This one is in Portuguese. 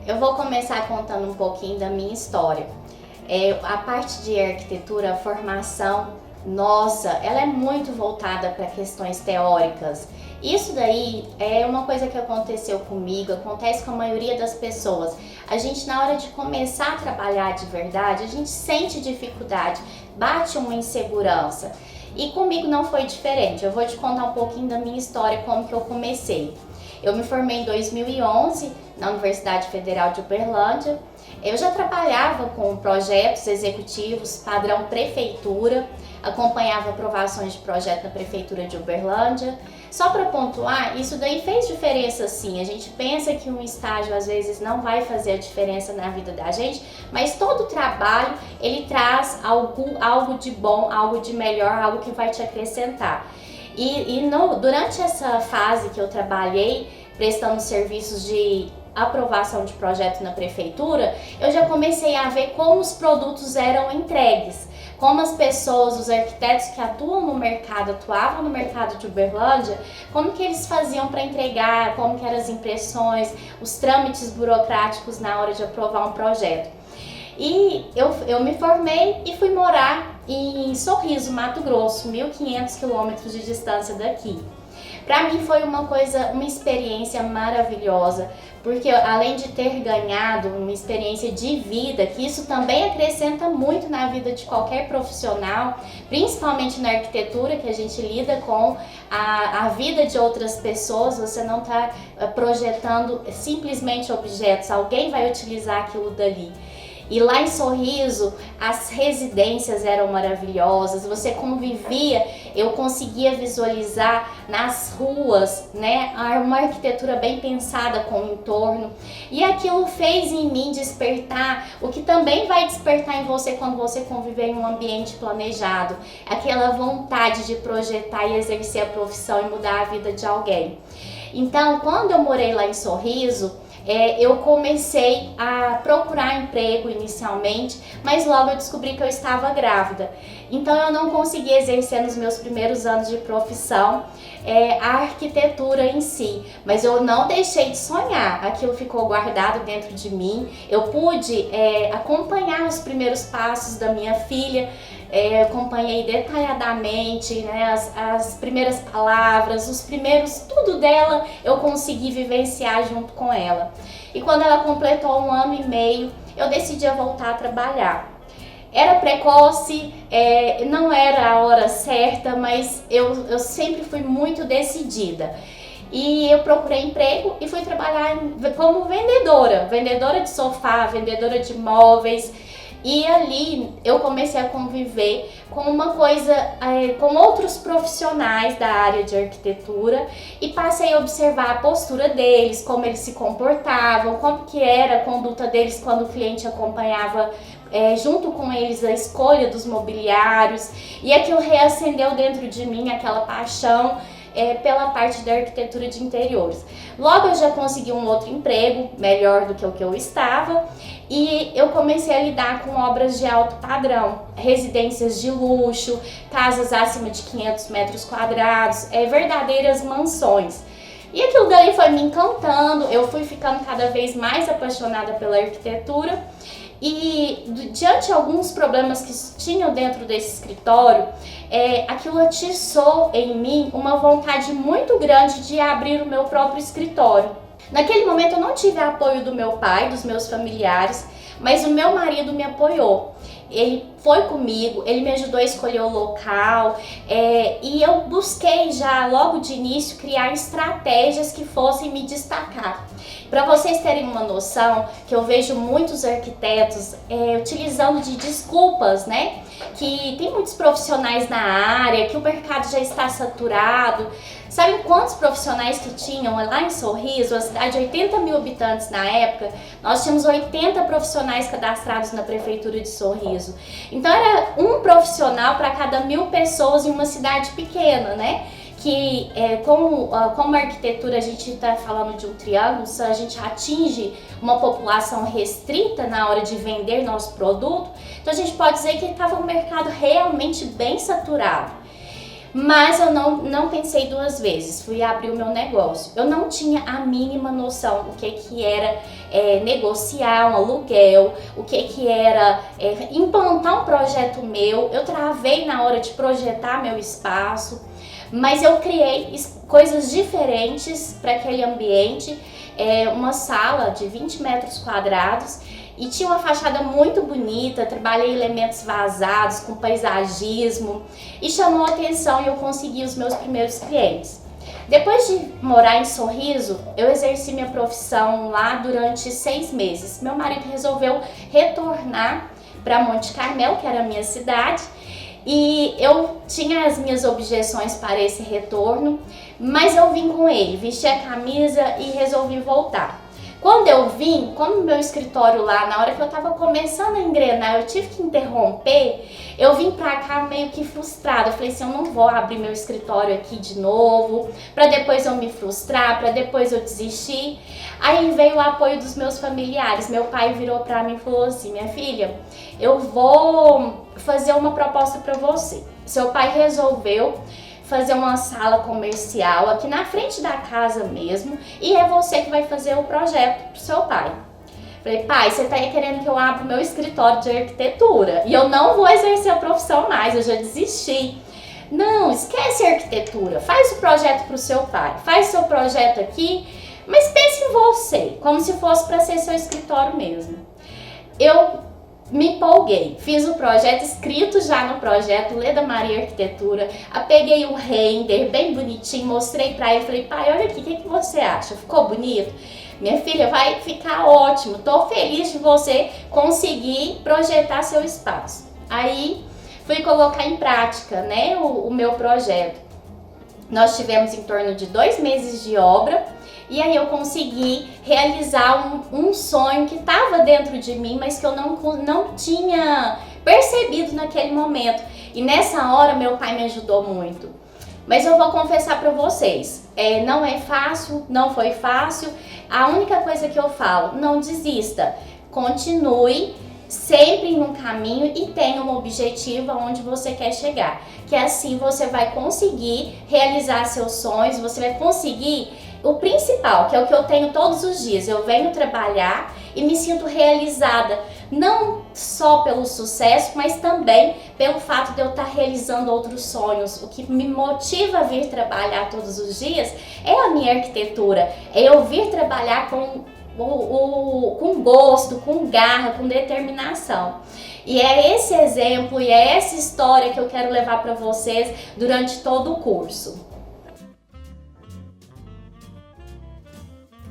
Eu vou começar contando um pouquinho da minha história. A parte de arquitetura, a formação, nossa, ela é muito voltada para questões teóricas. Isso daí é uma coisa que aconteceu comigo, acontece com a maioria das pessoas. A gente, na hora de começar a trabalhar de verdade, a gente sente dificuldade, bate uma insegurança. E comigo não foi diferente. Eu vou te contar um pouquinho da minha história, como que eu comecei. Eu me formei em 2011 na Universidade Federal de Uberlândia. Eu já trabalhava com projetos executivos padrão prefeitura, acompanhava aprovações de projeto na prefeitura de Uberlândia. Só para pontuar, isso daí fez diferença sim. A gente pensa que um estágio às vezes não vai fazer a diferença na vida da gente, mas todo trabalho ele traz algo de bom, algo de melhor, algo que vai te acrescentar. Durante essa fase que eu trabalhei prestando serviços de aprovação de projeto na prefeitura, eu já comecei a ver como os produtos eram entregues, como as pessoas, os arquitetos que atuavam no mercado de Uberlândia, como que eles faziam para entregar, como que eram as impressões, os trâmites burocráticos na hora de aprovar um projeto. E eu me formei e fui morar em Sorriso, Mato Grosso, 1.500 quilômetros de distância daqui. Para mim foi uma experiência maravilhosa, porque além de ter ganhado uma experiência de vida, que isso também acrescenta muito na vida de qualquer profissional, principalmente na arquitetura, que a gente lida com a vida de outras pessoas, você não está projetando simplesmente objetos, alguém vai utilizar aquilo dali. E lá em Sorriso, as residências eram maravilhosas, você convivia, eu conseguia visualizar nas ruas, né, uma arquitetura bem pensada com o entorno. E aquilo fez em mim despertar o que também vai despertar em você quando você conviver em um ambiente planejado. Aquela vontade de projetar e exercer a profissão e mudar a vida de alguém. Então, quando eu morei lá em Sorriso, eu comecei a procurar emprego inicialmente, mas logo eu descobri que eu estava grávida. Então eu não consegui exercer nos meus primeiros anos de profissão a arquitetura em si, mas eu não deixei de sonhar, aquilo ficou guardado dentro de mim. Eu pude acompanhar os primeiros passos da minha filha, acompanhei detalhadamente, né, as primeiras palavras, tudo dela eu consegui vivenciar junto com ela. E quando ela completou 1 ano e meio, eu decidi voltar a trabalhar. Era precoce, não era a hora certa, mas eu sempre fui muito decidida. E eu procurei emprego e fui trabalhar como vendedora de sofá, vendedora de móveis. E ali eu comecei a conviver com outros profissionais da área de arquitetura e passei a observar a postura deles, como eles se comportavam, como que era a conduta deles quando o cliente acompanhava junto com eles a escolha dos mobiliários, e aquilo reacendeu dentro de mim aquela paixão pela parte da arquitetura de interiores. Logo eu já consegui um outro emprego, melhor do que o que eu estava, e eu comecei a lidar com obras de alto padrão, residências de luxo, casas acima de 500 metros quadrados, verdadeiras mansões. E aquilo daí foi me encantando, eu fui ficando cada vez mais apaixonada pela arquitetura. E diante de alguns problemas que tinham dentro desse escritório, aquilo atiçou em mim uma vontade muito grande de abrir o meu próprio escritório. Naquele momento eu não tive apoio do meu pai, dos meus familiares, mas o meu marido me apoiou. Ele foi comigo, ele me ajudou a escolher o local, e eu busquei já logo de início criar estratégias que fossem me destacar. Para vocês terem uma noção, que eu vejo muitos arquitetos utilizando de desculpas, né? Que tem muitos profissionais na área, que o mercado já está saturado. Sabe quantos profissionais que tinham lá em Sorriso, a cidade de 80 mil habitantes na época? Nós tínhamos 80 profissionais cadastrados na prefeitura de Sorriso. Então era um profissional para cada 1.000 pessoas em uma cidade pequena, né? Que como a arquitetura a gente está falando de um triângulo, a gente atinge uma população restrita na hora de vender nosso produto, então a gente pode dizer que estava um mercado realmente bem saturado. Mas eu não pensei duas vezes, fui abrir o meu negócio. Eu não tinha a mínima noção do que era negociar um aluguel, o que era implantar um projeto meu. Eu travei na hora de projetar meu espaço, mas eu criei coisas diferentes para aquele ambiente, uma sala de 20 metros quadrados, e tinha uma fachada muito bonita, trabalhei elementos vazados com paisagismo e chamou a atenção e eu consegui os meus primeiros clientes. Depois de morar em Sorriso, eu exerci minha profissão lá durante 6 meses. Meu marido resolveu retornar para Monte Carmelo, que era a minha cidade, e eu tinha as minhas objeções para esse retorno, mas eu vim com ele, vesti a camisa e resolvi voltar. Quando eu vim, como meu escritório lá, na hora que eu tava começando a engrenar, eu tive que interromper, eu vim pra cá meio que frustrada. Eu falei assim, eu não vou abrir meu escritório aqui de novo, pra depois eu me frustrar, pra depois eu desistir. Aí veio o apoio dos meus familiares. Meu pai virou pra mim e falou assim, minha filha, eu vou fazer uma proposta pra você. Seu pai resolveu fazer uma sala comercial aqui na frente da casa mesmo, e é você que vai fazer o projeto pro seu pai. Falei, pai, você tá aí querendo que eu abra o meu escritório de arquitetura e eu não vou exercer a profissão mais, eu já desisti. Não, esquece a arquitetura, faz o projeto pro seu pai, faz seu projeto aqui, mas pense em você, como se fosse para ser seu escritório mesmo. Eu me empolguei, fiz o projeto, escrito já no projeto Leda Maria Arquitetura, peguei o render bem bonitinho, mostrei pra ele, falei, pai, olha aqui, o que você acha? Ficou bonito? Minha filha, vai ficar ótimo, tô feliz de você conseguir projetar seu espaço. Aí fui colocar em prática, né, o meu projeto. Nós tivemos em torno de 2 meses de obra, e aí eu consegui realizar um sonho que estava dentro de mim, mas que eu não tinha percebido naquele momento. E nessa hora meu pai me ajudou muito. Mas eu vou confessar para vocês, não é fácil, não foi fácil. A única coisa que eu falo, não desista, continue sempre em um caminho e tenha um objetivo aonde você quer chegar. Que assim você vai conseguir realizar seus sonhos, você vai conseguir o principal, que é o que eu tenho todos os dias. Eu venho trabalhar e me sinto realizada, não só pelo sucesso, mas também pelo fato de eu estar realizando outros sonhos. O que me motiva a vir trabalhar todos os dias é a minha arquitetura, é eu vir trabalhar com gosto, com garra, com determinação. E é esse exemplo e é essa história que eu quero levar para vocês durante todo o curso.